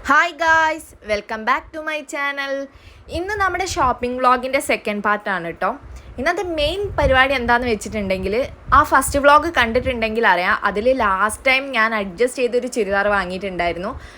Hi guys, welcome back to my channel. ഇന്ന് നമ്മുടെ shopping വ്ളോഗിൻ്റെ second പാർട്ടാണ് കേട്ടോ. ഇന്നത്തെ മെയിൻ പരിപാടി എന്താണെന്ന് വെച്ചിട്ടുണ്ടെങ്കിൽ, ആ ഫസ്റ്റ് വ്ളോഗ് കണ്ടിട്ടുണ്ടെങ്കിൽ അറിയാം, അതിൽ ലാസ്റ്റ് ടൈം ഞാൻ അഡ്ജസ്റ്റ് ചെയ്തൊരു ചുരിദാർ വാങ്ങിയിട്ടുണ്ടായിരുന്നു.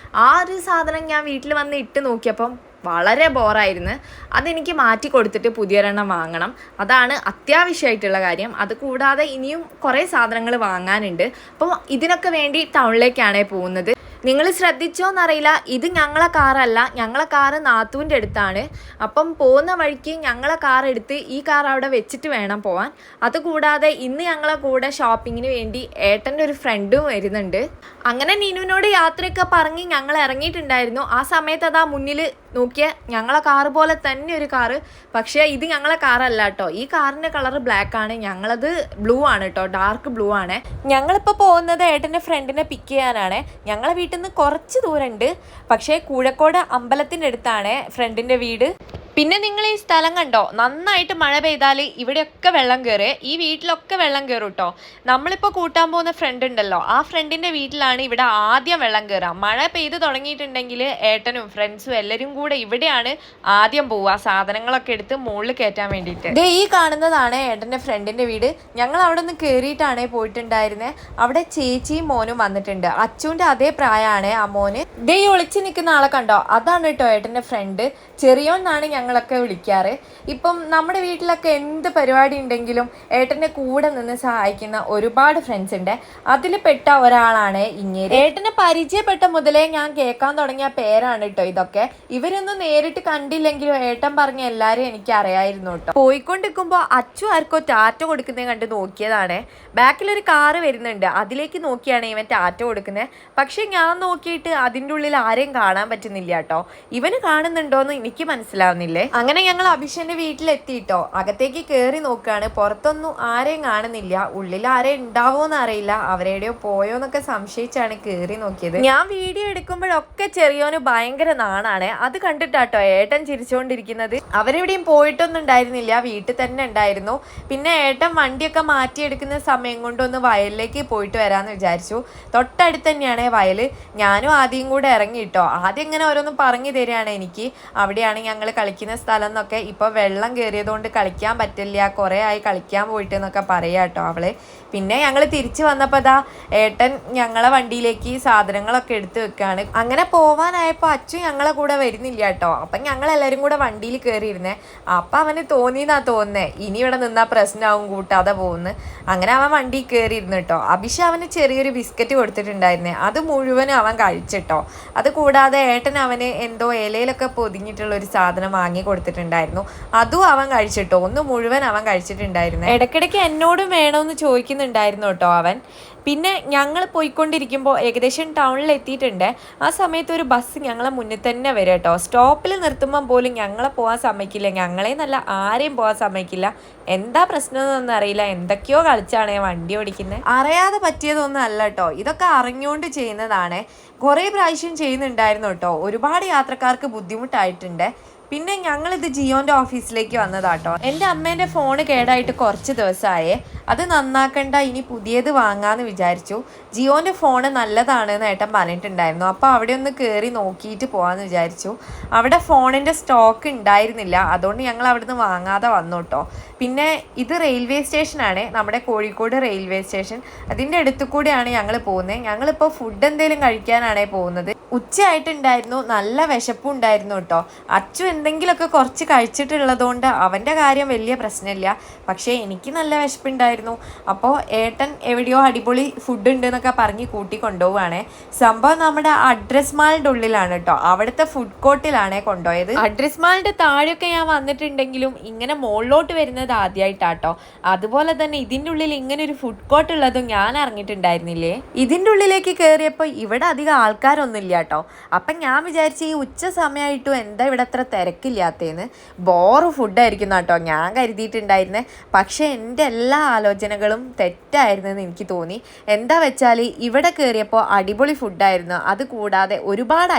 ആ ഒരു സാധനം ഞാൻ വീട്ടിൽ വന്ന് ഇട്ട് നോക്കിയപ്പം വളരെ ബോറായിരുന്നു. അതെനിക്ക് മാറ്റി കൊടുത്തിട്ട് പുതിയൊരെണ്ണം വാങ്ങണം. അതാണ് അത്യാവശ്യമായിട്ടുള്ള കാര്യം. അതുകൂടാതെ ഇനിയും കുറേ സാധനങ്ങൾ വാങ്ങാനുണ്ട്. അപ്പോൾ ഇതിനൊക്കെ വേണ്ടി ടൗണിലേക്കാണ് പോകുന്നത്. നിങ്ങൾ ശ്രദ്ധിച്ചോന്നറിയില്ല, ഇത് ഞങ്ങളെ കാറല്ല, ഞങ്ങളെ കാറ് നാത്തൂൻ്റെ അടുത്താണ്. അപ്പം പോകുന്ന വഴിക്ക് ഞങ്ങളെ കാർ എടുത്ത് ഈ കാർ അവിടെ വെച്ചിട്ട് വേണം പോവാൻ. അതുകൂടാതെ ഇന്ന് ഞങ്ങളെ കൂടെ ഷോപ്പിങ്ങിന് വേണ്ടി ഏട്ടൻ്റെ ഒരു ഫ്രണ്ടും വരുന്നുണ്ട്. അങ്ങനെ നീനുവിനോട് യാത്രയൊക്കെ പറഞ്ഞ് ഞങ്ങൾ ഇറങ്ങിയിട്ടുണ്ടായിരുന്നു. ആ സമയത്ത് അതാ മുന്നിൽ നോക്കിയ ഞങ്ങളെ കാറ് പോലെ തന്നെ ഒരു കാറ്. പക്ഷേ ഇത് ഞങ്ങളെ കാറല്ല കേട്ടോ. ഈ കാറിൻ്റെ കളർ ബ്ലാക്ക് ആണ്, ഞങ്ങളത് ബ്ലൂ ആണ് കേട്ടോ, ഡാർക്ക് ബ്ലൂ ആണ്. ഞങ്ങളിപ്പോൾ പോകുന്നത് ഏട്ടൻ്റെ ഫ്രണ്ടിനെ പിക്ക് ചെയ്യാനാണ്. ഞങ്ങളെ വീട്ടിൽ നിന്ന് കുറച്ച് ദൂരമുണ്ട്, പക്ഷേ കൂഴക്കോട് അമ്പലത്തിൻ്റെ അടുത്താണ് ഫ്രണ്ടിൻ്റെ വീട്. പിന്നെ നിങ്ങൾ ഈ സ്ഥലം കണ്ടോ, നന്നായിട്ട് മഴ പെയ്താൽ ഇവിടെയൊക്കെ വെള്ളം കയറി, ഈ വീട്ടിലൊക്കെ വെള്ളം കയറും കേട്ടോ. നമ്മളിപ്പോൾ കൂട്ടാൻ പോകുന്ന ഫ്രണ്ട് ഉണ്ടല്ലോ, ആ ഫ്രണ്ടിൻ്റെ വീട്ടിലാണ് ഇവിടെ ആദ്യം വെള്ളം കയറുക. മഴ പെയ്ത് തുടങ്ങിയിട്ടുണ്ടെങ്കിൽ ഏട്ടനും ഫ്രണ്ട്സും എല്ലാവരും കൂടെ ഇവിടെയാണ് ആദ്യം പോവുക, സാധനങ്ങളൊക്കെ എടുത്ത് മുകളിൽ കയറ്റാൻ വേണ്ടിയിട്ട്. ദേ ഈ കാണുന്നതാണ് ഏട്ടൻ്റെ ഫ്രണ്ടിൻ്റെ വീട്. ഞങ്ങൾ അവിടെ നിന്ന് കയറിയിട്ടാണ് പോയിട്ടുണ്ടായിരുന്നത്. അവിടെ ചേച്ചിയും മോനും വന്നിട്ടുണ്ട്. അച്ചുവിൻ്റെ അതേ പ്രായമാണ് ആ മോന്. ദേ ഈ ഒളിച്ച് നിൽക്കുന്ന ആളെ കണ്ടോ, അതാണ് കേട്ടോ ഏട്ടൻ്റെ ഫ്രണ്ട്. ചെറിയോന്നാണ് ഞങ്ങളൊക്കെ വിളിക്കാറ്. ഇപ്പം നമ്മുടെ വീട്ടിലൊക്കെ എന്ത് പരിപാടി ഉണ്ടെങ്കിലും ഏട്ടൻ്റെ കൂടെ നിന്ന് സഹായിക്കുന്ന ഒരുപാട് ഫ്രണ്ട്സ് ഉണ്ട്. അതിൽ പെട്ട ഒരാളാണ് ഇങ്ങേര്. ഏട്ടനെ പരിചയപ്പെട്ട മുതലേ ഞാൻ കേൾക്കാൻ തുടങ്ങിയ പേരാണ് കേട്ടോ ഇതൊക്കെ. ഇവരൊന്നും നേരിട്ട് കണ്ടില്ലെങ്കിലും ഏട്ടൻ പറഞ്ഞ എല്ലാവരും എനിക്ക് അറിയായിരുന്നു കേട്ടോ. പോയിക്കൊണ്ടിരിക്കുമ്പോൾ അച്ചു ആർക്കോ ടാറ്റ കൊടുക്കുന്നത് കണ്ട് നോക്കിയതാണ്. ബാക്കിലൊരു കാറ് വരുന്നുണ്ട്, അതിലേക്ക് നോക്കിയാണ് ഇവൻ ടാറ്റ കൊടുക്കുന്നത്. പക്ഷെ ഞാൻ നോക്കിയിട്ട് അതിൻ്റെ ഉള്ളിൽ ആരെയും കാണാൻ പറ്റുന്നില്ല കേട്ടോ. ഇവന് കാണുന്നുണ്ടോയെന്ന് എനിക്ക് മനസ്സിലാവുന്നില്ലേ. അങ്ങനെ ഞങ്ങൾ അഭിഷന്റെ വീട്ടിലെത്തിയിട്ടോ. അകത്തേക്ക് കയറി നോക്കുകയാണ്, പുറത്തൊന്നും ആരെയും കാണുന്നില്ല. ഉള്ളിൽ ആരെയും ഉണ്ടാവോന്ന് അറിയില്ല, അവരെവിടെയോ പോയോന്നൊക്കെ സംശയിച്ചാണ് കയറി നോക്കിയത്. ഞാൻ വീഡിയോ എടുക്കുമ്പോഴൊക്കെ ചെറിയോന് ഭയങ്കര നാണാണ്. അത് കണ്ടിട്ടാട്ടോ ഏട്ടൻ ചിരിച്ചുകൊണ്ടിരിക്കുന്നത്. അവരെവിടെയും പോയിട്ടൊന്നും ഉണ്ടായിരുന്നില്ല, വീട്ടിൽ തന്നെ ഉണ്ടായിരുന്നു. പിന്നെ ഏട്ടൻ വണ്ടിയൊക്കെ മാറ്റിയെടുക്കുന്ന സമയം കൊണ്ടൊന്ന് വയലിലേക്ക് പോയിട്ട് വരാമെന്ന് വിചാരിച്ചു. തൊട്ടടുത്ത് തന്നെയാണ് വയൽ. ഞാനും ആദ്യം കൂടെ ഇറങ്ങിയിട്ടോ. ആദ്യം ഇങ്ങനെ ഓരോന്നും പറഞ്ഞു തരികയാണ് എനിക്ക്, അവിടെയാണ് ഞങ്ങൾ കളിക്കുന്ന സ്ഥലം എന്നൊക്കെ. ഇപ്പോൾ വെള്ളം കയറിയതുകൊണ്ട് കളിക്കാൻ പറ്റില്ല, കുറേ ആയി കളിക്കാൻ പോയിട്ട് എന്നൊക്കെ പറയാം കേട്ടോ അവള്. പിന്നെ ഞങ്ങൾ തിരിച്ചു വന്നപ്പോൾ ദാ ഏട്ടൻ ഞങ്ങളെ വണ്ടിയിലേക്ക് സാധനങ്ങളൊക്കെ എടുത്ത് വെക്കുകയാണ്. അങ്ങനെ പോവാനായപ്പോൾ അച്ചു ഞങ്ങളെ കൂടെ വരുന്നില്ല കേട്ടോ. അപ്പം ഞങ്ങളെല്ലാവരും കൂടെ വണ്ടിയിൽ കയറിയിരുന്നേ. അപ്പം അവന് തോന്നിയെന്നാ തോന്നുന്നേ, ഇനി ഇവിടെ നിന്നാൽ പ്രശ്നമാവും, കൂട്ടാതെ പോകുന്നു. അങ്ങനെ അവൻ വണ്ടിയിൽ കയറിയിരുന്നു കേട്ടോ. അഭിഷ അവന് ചെറിയൊരു ബിസ്ക്കറ്റ് കൊടുത്തിട്ടുണ്ടായിരുന്നേ, അത് മുഴുവനും അവൻ കഴിച്ചിട്ടോ. അത് കൂടാതെ ഏട്ടൻ അവന് എന്തോ ഇലയിലൊക്കെ പൊതിഞ്ഞിട്ടുള്ളൊരു സാധനം വാങ്ങി കൊടുത്തിട്ടുണ്ടായിരുന്നു, അതും അവൻ കഴിച്ചിട്ടോ. ഒന്ന് മുഴുവൻ അവൻ കഴിച്ചിട്ടുണ്ടായിരുന്നു. ഇടയ്ക്കിടയ്ക്ക് എന്നോടും വേണമെന്ന് ചോദിക്കുന്നുണ്ടായിരുന്നു കേട്ടോ അവൻ. പിന്നെ ഞങ്ങൾ പോയിക്കൊണ്ടിരിക്കുമ്പോൾ ഏകദേശം ടൗണിൽ എത്തിയിട്ടുണ്ട്. ആ സമയത്ത് ഒരു ബസ് ഞങ്ങളെ മുന്നിൽ തന്നെ വരും കേട്ടോ. സ്റ്റോപ്പിൽ നിർത്തുമ്പം പോലും ഞങ്ങളെ പോകാൻ സമ്മതിക്കില്ല, ഞങ്ങളെ നല്ല ആരെയും പോകാൻ സമ്മതിക്കില്ല. എന്താ പ്രശ്നമെന്നൊന്നും അറിയില്ല, എന്തൊക്കെയോ കളിച്ചാണ് വണ്ടി ഓടിക്കുന്നത്. അറിയാതെ പറ്റിയതൊന്നും അല്ല കേട്ടോ, ഇതൊക്കെ അറിഞ്ഞുകൊണ്ട് ചെയ്യുന്നതാണ്. കുറേ പ്രാവശ്യം ചെയ്യുന്നുണ്ടായിരുന്നു കേട്ടോ. ഒരുപാട് യാത്രക്കാർക്ക് ബുദ്ധിമുട്ടായിട്ടുണ്ട്. പിന്നെ ഞങ്ങളിത് ജിയോൻ്റെ ഓഫീസിലേക്ക് വന്നതാട്ടോ. എൻ്റെ അമ്മേൻ്റെ ഫോണ് കേടായിട്ട് കുറച്ച് ദിവസമായേ. അത് നന്നാക്കണ്ട, ഇനി പുതിയത് വാങ്ങാമെന്ന് വിചാരിച്ചു. ജിയോൻ്റെ ഫോണ് നല്ലതാണെന്ന് ഏട്ടൻ പറഞ്ഞിട്ടുണ്ടായിരുന്നു. അപ്പോൾ അവിടെ ഒന്ന് കയറി നോക്കിയിട്ട് പോകാമെന്ന് വിചാരിച്ചു. അവിടെ ഫോണിൻ്റെ സ്റ്റോക്ക് ഉണ്ടായിരുന്നില്ല, അതുകൊണ്ട് ഞങ്ങൾ അവിടെ നിന്ന് വാങ്ങാതെ വന്നു കേട്ടോ. പിന്നെ ഇത് റെയിൽവേ സ്റ്റേഷനാണ്, നമ്മുടെ കോഴിക്കോട് റെയിൽവേ സ്റ്റേഷൻ. അതിൻ്റെ അടുത്തു കൂടെയാണ് ഞങ്ങൾ പോകുന്നത്. ഞങ്ങളിപ്പോൾ ഫുഡ് എന്തെങ്കിലും കഴിക്കാനാണ് പോകുന്നത്. ഉച്ചയായിട്ടുണ്ടായിരുന്നു, നല്ല വിശപ്പും ഉണ്ടായിരുന്നു കേട്ടോ. അച്ചു എന്തെങ്കിലുമൊക്കെ കുറച്ച് കഴിച്ചിട്ടുള്ളതുകൊണ്ട് അവൻ്റെ കാര്യം വലിയ പ്രശ്നമില്ല. പക്ഷേ എനിക്ക് നല്ല വിശപ്പുണ്ടായിരുന്നു. അപ്പോൾ ഏട്ടൻ എവിടെയോ അടിപൊളി ഫുഡ് ഉണ്ട് എന്നൊക്കെ പറഞ്ഞ് കൂട്ടി കൊണ്ടുപോവുകയാണേ. സംഭവം നമ്മുടെ അഡ്രസ് മാളിൻ്റെ ഉള്ളിലാണ് കേട്ടോ, അവിടുത്തെ ഫുഡ് കോർട്ടിലാണ് കൊണ്ടുപോയത്. അഡ്രസ് മാളിൻ്റെ താഴെയൊക്കെ ഞാൻ വന്നിട്ടുണ്ടെങ്കിലും ഇങ്ങനെ മുകളിലോട്ട് വരുന്നത് ആദ്യമായിട്ടാട്ടോ. അതുപോലെ തന്നെ ഇതിൻ്റെ ഉള്ളിൽ ഇങ്ങനെ ഒരു ഫുഡ് കോർട്ട് ഉള്ളതും ഞാൻ അറിഞ്ഞിട്ടുണ്ടായിരുന്നില്ലേ. ഇതിൻ്റെ ഉള്ളിലേക്ക് കയറിയപ്പോൾ ഇവിടെ അധികം ആൾക്കാരൊന്നുമില്ല കേട്ടോ. അപ്പം ഞാൻ വിചാരിച്ചു ഈ ഉച്ച സമയമായിട്ടും എന്താ ഇവിടെ അത്ര തിരക്ക് തിരക്കില്ലാത്തതെന്ന്. ബോറ് ഫുഡായിരിക്കും കേട്ടോ ഞാൻ കരുതിയിട്ടുണ്ടായിരുന്നത്. പക്ഷേ എൻ്റെ എല്ലാ ആലോചനകളും തെറ്റായിരുന്നെന്ന് എനിക്ക് തോന്നി. എന്താ വെച്ചാൽ ഇവിടെ കയറിയപ്പോൾ അടിപൊളി ഫുഡായിരുന്നു. അത് കൂടാതെ ഒരുപാട്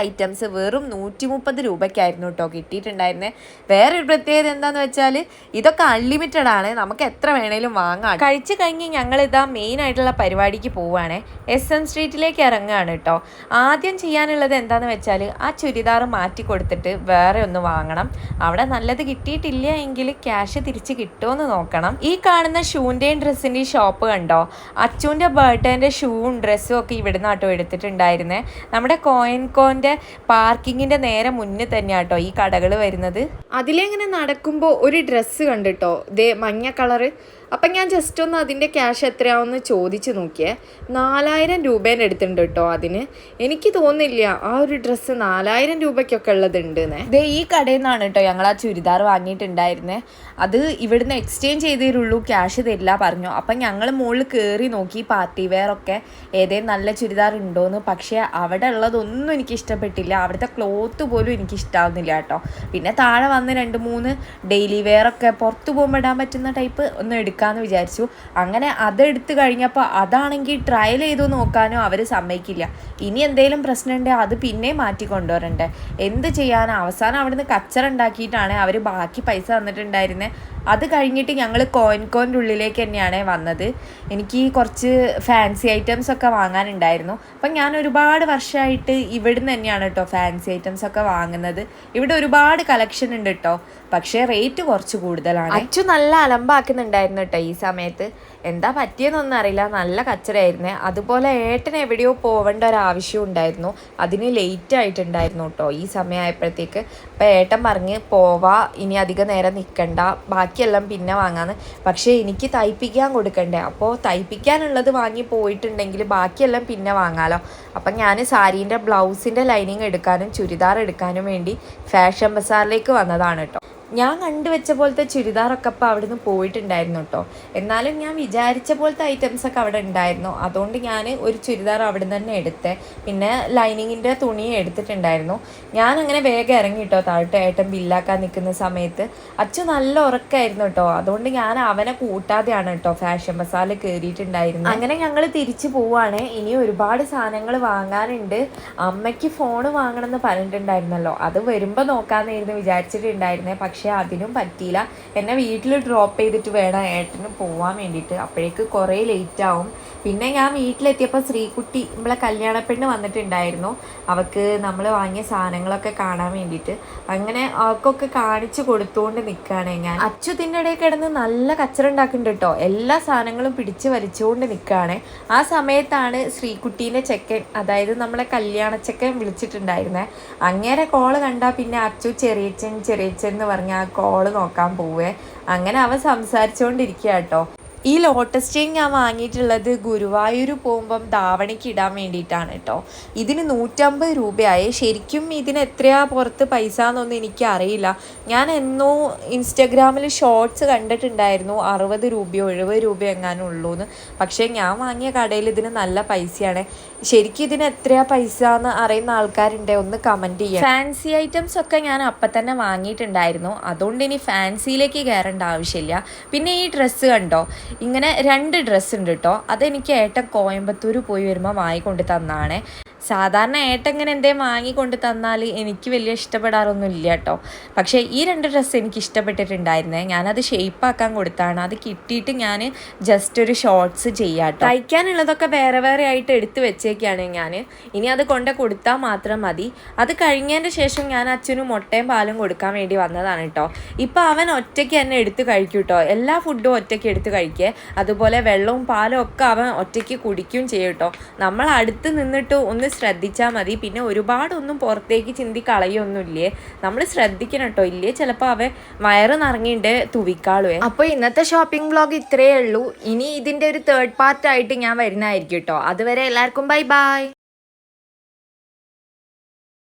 ഐറ്റംസ് വെറും 130 രൂപയ്ക്കായിരുന്നു കേട്ടോ കിട്ടിയിട്ടുണ്ടായിരുന്നത്. വേറൊരു പ്രത്യേകത എന്താണെന്ന് വെച്ചാൽ ഇതൊക്കെ അൺലിമിറ്റഡ് ആണ്, നമുക്ക് എത്ര വേണേലും വാങ്ങാം. കഴിച്ച് കഴിഞ്ഞ് ഞങ്ങളിതാ മെയിനായിട്ടുള്ള പരിപാടിക്ക് പോവുകയാണ്. SM സ്ട്രീറ്റിലേക്ക് ഇറങ്ങുകയാണ് കേട്ടോ. ആദ്യം ചെയ്യാനുള്ളത് എന്താണെന്ന് വെച്ചാൽ ആ ചുരിദാർ മാറ്റി കൊടുത്തിട്ട് വേറെ ഒന്ന് വാങ്ങണം. അവിടെ നല്ലത് കിട്ടിയിട്ടില്ല എങ്കിൽ ക്യാഷ് തിരിച്ച് കിട്ടുമെന്ന് നോക്കണം. ഈ കാണുന്ന ഷൂൻ്റെയും ഡ്രസ്സിൻ്റെയും ഷോപ്പ് കണ്ടോ? അച്ചുവിൻ്റെ ബർത്ത്ഡേൻ്റെ ഷൂവും ഡ്രസ്സും ഒക്കെ ഇവിടുന്ന് കേട്ടോ എടുത്തിട്ടുണ്ടായിരുന്നേ. നമ്മുടെ കോയിൻകോൻ്റെ പാർക്കിങ്ങിൻ്റെ നേരെ മുന്നിൽ തന്നെയാട്ടോ ഈ കടകൾ വരുന്നത്. അതിലെങ്ങനെ നടക്കുമ്പോൾ ഒരു ഡ്രസ്സ് കണ്ടിട്ടോ, ദേ മഞ്ഞ കളറ്. അപ്പം ഞാൻ ജസ്റ്റ് ഒന്ന് അതിൻ്റെ ക്യാഷ് എത്രയാവുമെന്ന് ചോദിച്ച് നോക്കിയേ. 4000 രൂപേൻ്റെ എടുത്തിട്ടുണ്ട് കേട്ടോ അതിന്. എനിക്ക് തോന്നുന്നില്ല ആ ഒരു ഡ്രസ്സ് 4000 രൂപയ്ക്കൊക്കെ ഉള്ളതുണ്ടെന്ന്. ദേ ഈ കടയിൽ നിന്നാണ് കേട്ടോ ഞങ്ങൾ ആ ചുരിദാർ വാങ്ങിയിട്ടുണ്ടായിരുന്നേ. അത് ഇവിടുന്ന് എക്സ്ചേഞ്ച് ചെയ്തേരുള്ളൂ, ക്യാഷ് തരില്ല പറഞ്ഞു. അപ്പം ഞങ്ങൾ മുകളിൽ കയറി നോക്കി പാർട്ടി വെയർ ഒക്കെ ഏതേലും നല്ല ചുരിദാർ ഉണ്ടോയെന്ന്. പക്ഷേ അവിടെ ഉള്ളതൊന്നും എനിക്ക് ഇഷ്ടപ്പെട്ടില്ല. അവിടുത്തെ ക്ലോത്ത് പോലും എനിക്ക് ഇഷ്ടമാവുന്നില്ല കേട്ടോ. പിന്നെ താഴെ വന്ന് 2-3 ഡെയിലി വെയർ ഒക്കെ പുറത്ത് പോകുമ്പോൾ ഇടാൻ പറ്റുന്ന ടൈപ്പ് ഒന്ന് എടുക്കാമെന്ന് വിചാരിച്ചു. അങ്ങനെ അതെടുത്ത് കഴിഞ്ഞപ്പോൾ അതാണെങ്കിൽ ട്രയൽ ചെയ്തു നോക്കാനോ അവർ സമ്മതിക്കില്ല. ഇനി എന്തെങ്കിലും പ്രശ്നമുണ്ടെങ്കിൽ അത് പിന്നെ മാറ്റി കൊണ്ടുവരണ്ടേ, എന്ത് ചെയ്യാനോ. അവസാനം അവിടുന്ന് കച്ചറ ഉണ്ടാക്കിയിട്ടാണ് അവർ ബാക്കി പൈസ തന്നിട്ടുണ്ടായിരുന്നത്. അത് കഴിഞ്ഞിട്ട് ഞങ്ങൾ കോയിൻകോൻ്റെ ഉള്ളിലേക്ക് തന്നെയാണ് വന്നത്. എനിക്ക് കുറച്ച് ഫാൻസി ഐറ്റംസ് ഒക്കെ വാങ്ങാനുണ്ടായിരുന്നു. അപ്പം ഞാൻ ഒരുപാട് വർഷമായിട്ട് ഇവിടുന്ന് തന്നെയാണ് കേട്ടോ ഫാൻസി ഐറ്റംസ് ഒക്കെ വാങ്ങുന്നത്. ഇവിടെ ഒരുപാട് കളക്ഷൻ ഉണ്ട് കേട്ടോ, പക്ഷേ റേറ്റ് കുറച്ച് കൂടുതലാണ്. അച്ചു നല്ല അലമ്പാക്കുന്നുണ്ടായിരുന്നു കേട്ടോ ഈ സമയത്ത്. എന്താ പറ്റിയെന്നൊന്നും അറിയില്ല, നല്ല കച്ചറയായിരുന്നേ. അതുപോലെ ഏട്ടൻ എവിടെയോ പോവേണ്ട ഒരാവശ്യം ഉണ്ടായിരുന്നു, അതിന് ലേറ്റ് ആയിട്ടുണ്ടായിരുന്നു കേട്ടോ ഈ സമയമായപ്പോഴത്തേക്ക്. അപ്പോൾ ഏട്ടൻ പറഞ്ഞ് പോവാ, ഇനി അധികം നേരം നിൽക്കണ്ട, ബാക്കിയെല്ലാം പിന്നെ വാങ്ങാന്ന്. പക്ഷേ എനിക്ക് തയ്പ്പിക്കാൻ കൊടുക്കണ്ടേ, അപ്പോൾ തയ്പ്പിക്കാനുള്ളത് വാങ്ങി പോയിട്ടുണ്ടെങ്കിൽ ബാക്കിയെല്ലാം പിന്നെ വാങ്ങാമല്ലോ. അപ്പം ഞാൻ സാരീൻ്റെ ബ്ലൗസിൻ്റെ ലൈനിങ് എടുക്കാനും ചുരിദാർ എടുക്കാനും വേണ്ടി ഫാഷൻ ബസാറിലേക്ക് വന്നതാണ് കേട്ടോ. ഞാൻ കണ്ടുവെച്ച പോലത്തെ ചുരിദാറൊക്കെ അപ്പോൾ അവിടെ നിന്ന് പോയിട്ടുണ്ടായിരുന്നു കേട്ടോ. എന്നാലും ഞാൻ വിചാരിച്ച പോലത്തെ ഐറ്റംസൊക്കെ അവിടെ ഉണ്ടായിരുന്നു. അതുകൊണ്ട് ഞാൻ ഒരു ചുരിദാർ അവിടെ നിന്ന് തന്നെ എടുത്തേ. പിന്നെ ലൈനിങ്ങിൻ്റെ തുണിയും എടുത്തിട്ടുണ്ടായിരുന്നു. ഞാൻ അങ്ങനെ വേഗം ഇറങ്ങി കേട്ടോ താഴോട്ട്. ഏട്ടൻ ബില്ലാക്കാൻ നിൽക്കുന്ന സമയത്ത് അച്ചു നല്ല ഉറക്കമായിരുന്നു കേട്ടോ. അതുകൊണ്ട് ഞാൻ അവനെ കൂട്ടാതെയാണ് കേട്ടോ ഫാഷൻ ബസാറിൽ കയറിയിട്ടുണ്ടായിരുന്നു. അങ്ങനെ ഞങ്ങൾ തിരിച്ചു പോവുകയാണ്. ഇനി ഒരുപാട് സാധനങ്ങൾ വാങ്ങാനുണ്ട്. അമ്മയ്ക്ക് ഫോൺ വാങ്ങണമെന്ന് പറഞ്ഞിട്ടുണ്ടായിരുന്നല്ലോ, അത് വരുമ്പോൾ നോക്കാമെന്നായിരുന്നു വിചാരിച്ചിട്ടുണ്ടായിരുന്നേ. പക്ഷേ അതിനും പറ്റിയില്ല. എന്നെ വീട്ടിൽ ഡ്രോപ്പ് ചെയ്തിട്ട് വേണം ഏട്ടന് പോവാൻ വേണ്ടിയിട്ട്. അപ്പോഴേക്ക് കുറേ ലേറ്റ് ആവും. പിന്നെ ഞാൻ വീട്ടിലെത്തിയപ്പോൾ ശ്രീകുട്ടി നമ്മളെ കല്യാണപ്പെണ്ണ് വന്നിട്ടുണ്ടായിരുന്നു. അവൾക്ക് നമ്മൾ വാങ്ങിയ സാധനങ്ങളൊക്കെ കാണാൻ വേണ്ടിയിട്ട്. അങ്ങനെ അവർക്കൊക്കെ കാണിച്ചു കൊടുത്തുകൊണ്ട് നിൽക്കുകയാണ് ഞാൻ. അച്ചുതിൻ്റെ ഇടയിൽ കിടന്ന് നല്ല കച്ചറ ഉണ്ടാക്കുന്നുണ്ട് കേട്ടോ. എല്ലാ സാധനങ്ങളും പിടിച്ച് വലിച്ചുകൊണ്ട് നിൽക്കുകയാണ്. ആ സമയത്താണ് ശ്രീകുട്ടീൻ്റെ ചെക്കൻ, അതായത് നമ്മളെ കല്യാണച്ചക്കൻ വിളിച്ചിട്ടുണ്ടായിരുന്നേ. അങ്ങേരെ കോള് കണ്ടാൽ പിന്നെ അച്ചു ചെറിയച്ചൻ എന്ന് പറഞ്ഞ് ആ കോള് നോക്കാൻ പോവേ. അങ്ങനെ അവൻ സംസാരിച്ചുകൊണ്ടിരിക്കുക കേട്ടോ. ഈ ലോട്ടസ് ചെയിൻ ഞാൻ വാങ്ങിയിട്ടുള്ളത് ഗുരുവായൂർ പോകുമ്പം ധാവണിക്ക് ഇടാൻ വേണ്ടിയിട്ടാണ് കേട്ടോ. ഇതിന് 150 രൂപയായി. ശരിക്കും ഇതിന് എത്രയാ പുറത്ത് പൈസ എന്നൊന്നും എനിക്കറിയില്ല. ഞാൻ എന്നോ ഇൻസ്റ്റഗ്രാമിൽ ഷോർട്സ് കണ്ടിട്ടുണ്ടായിരുന്നു 60 രൂപയോ 70 രൂപയോ എങ്ങാനും ഉള്ളൂ എന്ന്. പക്ഷേ ഞാൻ വാങ്ങിയ കടയിൽ ഇതിന് നല്ല പൈസയാണ്. ശരിക്കും ഇതിന് എത്രയാ പൈസ എന്ന് അറിയുന്ന ആൾക്കാരുണ്ട്, ഒന്ന് കമൻറ്റ് ചെയ്യാം. ഫാൻസി ഐറ്റംസ് ഒക്കെ ഞാൻ അപ്പം തന്നെ വാങ്ങിയിട്ടുണ്ടായിരുന്നു. അതുകൊണ്ട് ഇനി ഫാൻസിയിലേക്ക് കയറേണ്ട ആവശ്യമില്ല. പിന്നെ ഈ ഡ്രസ്സ് കണ്ടോ, ഇങ്ങനെ 2 ഡ്രസ്സ് ഉണ്ട് കേട്ടോ. അതെനിക്ക് ഏട്ടൻ കോയമ്പത്തൂർ പോയി വരുമ്പോൾ വാങ്ങിക്കൊണ്ട് തന്നാണ്. സാധാരണ ഏട്ടൻ ഇങ്ങനെ എന്തേലും വാങ്ങിക്കൊണ്ട് തന്നാൽ എനിക്ക് വലിയ ഇഷ്ടപ്പെടാറൊന്നും ഇല്ല കേട്ടോ. പക്ഷേ ഈ 2 ഡ്രസ്സ് എനിക്ക് ഇഷ്ടപ്പെട്ടിട്ടുണ്ടായിരുന്നേ. ഞാനത് ഷേപ്പാക്കാൻ കൊടുത്താണ്. അത് കിട്ടിയിട്ട് ഞാൻ ജസ്റ്റ് ഒരു ഷോർട്സ് ചെയ്യാം കേട്ടോ. തയ്ക്കാനുള്ളതൊക്കെ വേറെ വേറെ ആയിട്ട് എടുത്ത് വെച്ചേക്കാണ് ഞാൻ. ഇനി അത് കൊണ്ട് കൊടുത്താൽ മാത്രം മതി. അത് കഴിഞ്ഞതിൻ്റെ ശേഷം ഞാൻ അച്ഛനും മുട്ടയും പാലും കൊടുക്കാൻ വേണ്ടി വന്നതാണ് കേട്ടോ. ഇപ്പോൾ അവൻ ഒറ്റയ്ക്ക് തന്നെ എടുത്ത് കഴിക്കും കേട്ടോ. എല്ലാ ഫുഡും ഒറ്റയ്ക്ക് എടുത്ത് കഴിക്കുക. അതുപോലെ വെള്ളവും പാലും ഒക്കെ അവൻ ഒറ്റയ്ക്ക് കുടിക്കുകയും ചെയ്യും കേട്ടോ. നമ്മൾ അടുത്ത് നിന്നിട്ട് ഒന്ന് ശ്രദ്ധിച്ചാൽ മതി. പിന്നെ ഒരുപാടൊന്നും പുറത്തേക്ക് ചിന്തി കളയൊന്നുമില്ലേ, നമ്മൾ ശ്രദ്ധിക്കണം കേട്ടോ. ഇല്ലേ ചിലപ്പോൾ അവൻ വയറ് നിറങ്ങിയിട്ട് തുവിക്കാളുവേ. അപ്പോൾ ഇന്നത്തെ ഷോപ്പിംഗ് വ്ളോഗ് ഇത്രയേ ഉള്ളൂ. ഇനി ഇതിൻ്റെ ഒരു 3rd പാർട്ടായിട്ട് ഞാൻ വരുന്നതായിരിക്കും കേട്ടോ. അതുവരെ എല്ലാവർക്കും ബൈ ബൈ.